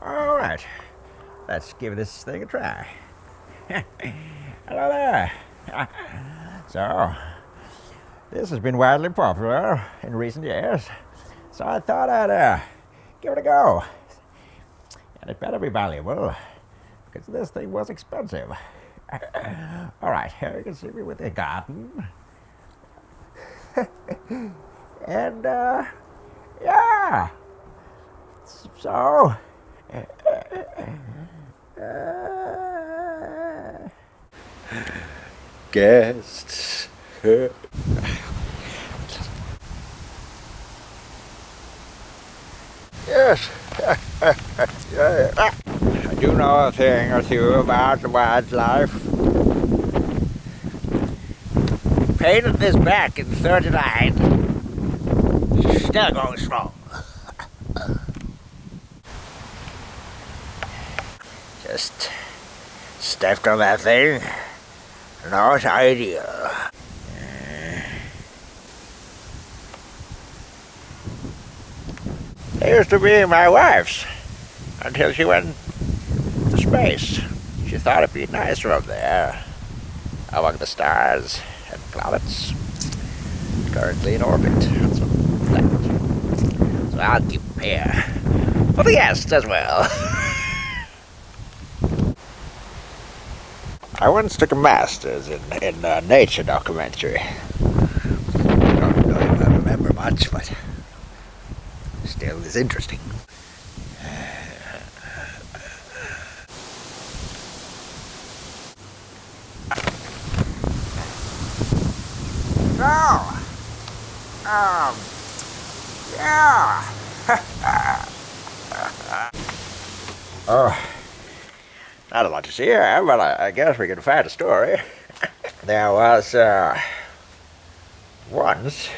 All right, let's give this thing a try. Hello there. So, this has been widely popular in recent years, so I thought I'd give it a go. And it better be valuable, because this thing was expensive. All right, here you can see me with the garden. And, yeah. So, guests. Yes. I do know a thing or two about wildlife. Painted this back in '39. Still going strong. Just stepped on that thing. Not ideal. It used to be my wife's until she went to space. She thought it'd be nicer up there among the stars and planets currently in orbit on some planet. So I'll keep them here for the guests as well. I once took a master's in nature documentary. Don't know if I remember much, but still is interesting. So, yeah. Oh, not a lot to see here, but I guess we can find a story. There was, once,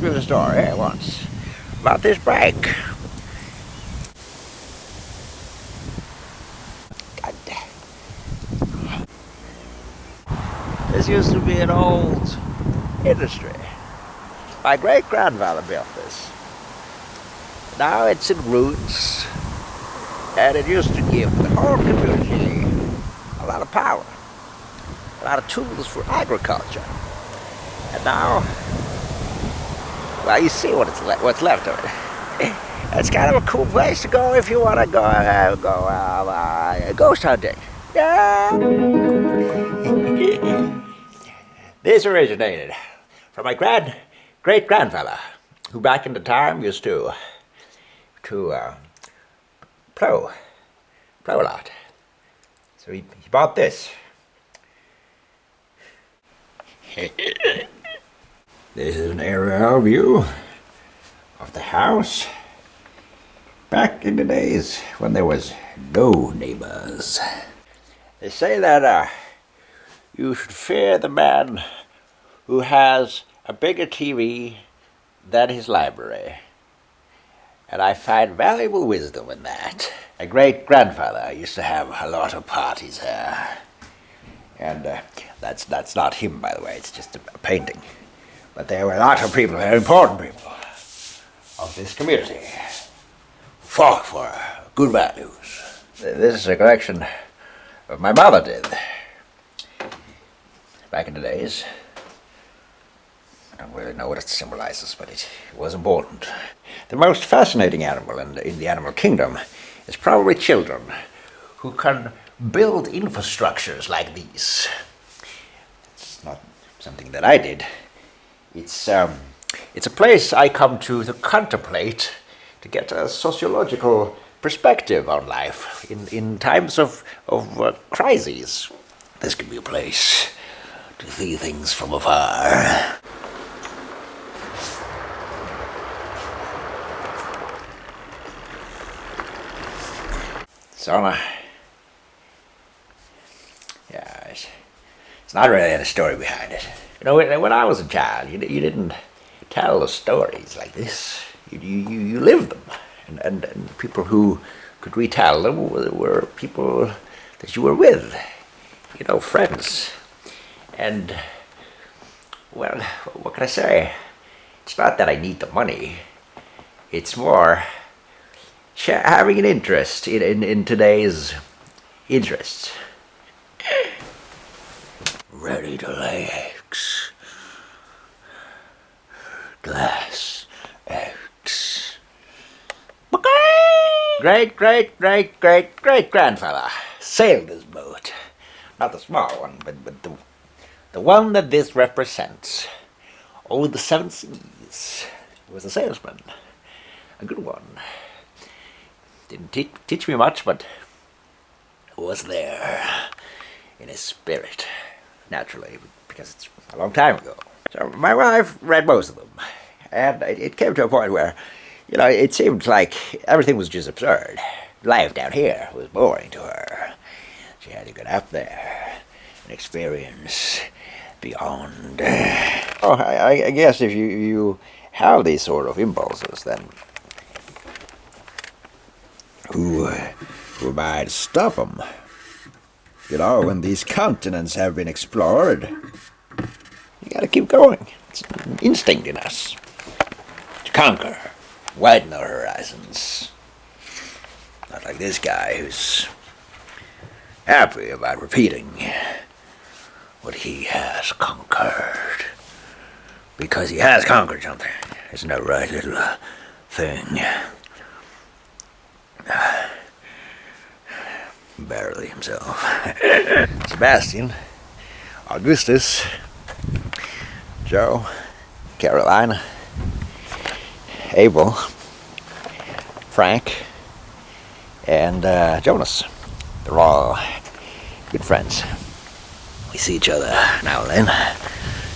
here's a story once about this bike. This used to be an old industry. My great-grandfather built this. Now it's in ruins, and it used to give the whole community a lot of power, a lot of tools for agriculture. And now, well, you see what's left of it. It's kind of a cool place to go if you want to go ghost hunting. Yeah. This originated from my great-grandfather, who back in the time used to plow a lot. So he bought this. This is an aerial view of the house back in the days when there was no neighbors. They say that you should fear the man who has a bigger TV than his library. And I find valuable wisdom in that. My great-grandfather used to have a lot of parties here. And that's not him, by the way, it's just a painting. But there were a lot of people, very important people of this community, fought for good values. This is a collection of my mother did back in the days. I don't really know what it symbolizes, but it was important. The most fascinating animal in the animal kingdom is probably children who can build infrastructures like these. It's not something that I did. It's a place I come to contemplate, to get a sociological perspective on life in times of crises. This could be a place to see things from afar. So, yeah, it's not really any story behind it. You know, when I was a child, you didn't tell the stories like this. You lived them, and people who could retell them were people that you were with, you know, friends. And, well, what can I say? It's not that I need the money. It's more having an interest in today's interests. Ready to lay eggs. Glass eggs. Great grandfather sailed this boat. Not the small one, but the one that this represents. Over the 7 seas. He was a salesman. A good one. Didn't teach me much, but was there in his spirit. Naturally, because it's a long time ago. So my wife read most of them. And it came to a point where, it seemed like everything was just absurd. Life down here was boring to her. She had to get up there and experience beyond. Oh, I guess if you have these sort of impulses, then who might stop them? When these continents have been explored, you gotta keep going. It's an instinct in us to conquer, widen our horizons. Not like this guy who's happy about repeating what he has conquered. Because he has conquered something. It's no right little thing. Barely himself. Sebastian, Augustus, Joe, Carolina, Abel, Frank, and Jonas. They're all good friends. We see each other now and then,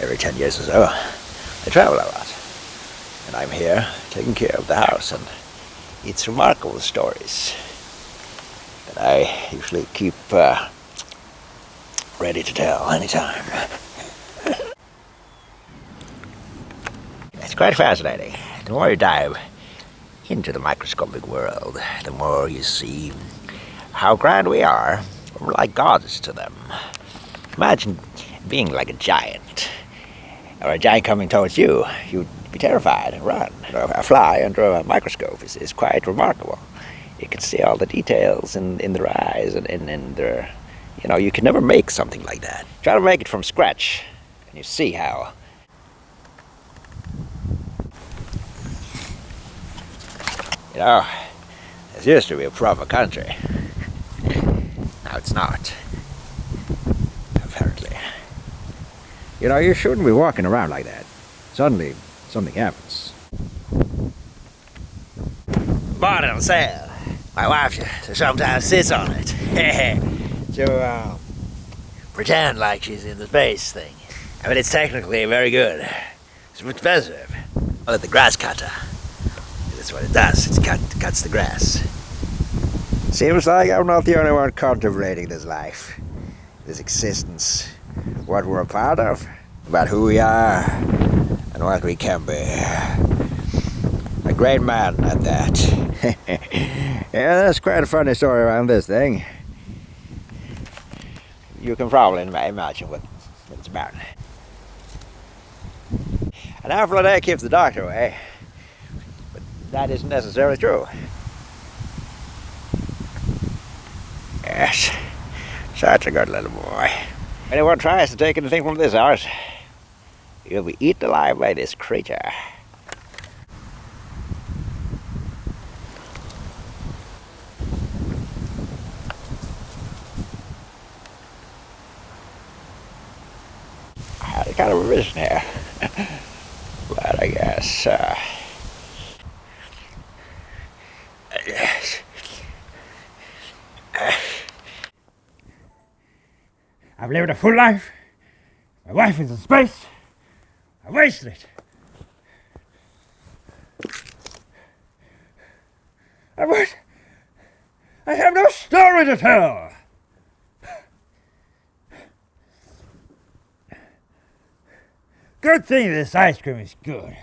every 10 years or so. They travel a lot. And I'm here taking care of the house, and it's remarkable stories that I usually keep ready to tell anytime. It's quite fascinating. The more you dive into the microscopic world, the more you see how grand we are. We're like gods to them. Imagine being like a giant, or a giant coming towards you. You'd be terrified and run. A fly under a microscope is quite remarkable. You can see all the details in their eyes and in their, you can never make something like that. Try to make it from scratch, and you see how. This used to be a proper country. Now it's not. Apparently. You shouldn't be walking around like that. Suddenly, something happens. Bought it on sale. My wife sometimes sits on it. to pretend like she's in the space thing. I mean, it's technically very good. It's expensive. Well, the grass cutter. That's what it does. It cuts the grass. Seems like I'm not the only one contemplating this life, this existence, what we're a part of, about who we are, and what we can be. A great man at that. Yeah, that's quite a funny story around this thing. You can probably imagine what it's about. An apple a day keeps the doctor away. But that isn't necessarily true. Yes, such a good little boy. If anyone tries to take anything from this house, you'll be eaten alive by this creature. I had a kind of a vision here, but I guess, yes. I've lived a full life. My wife is in space. I wasted it. And what? I have no story to tell. Good thing this ice cream is good.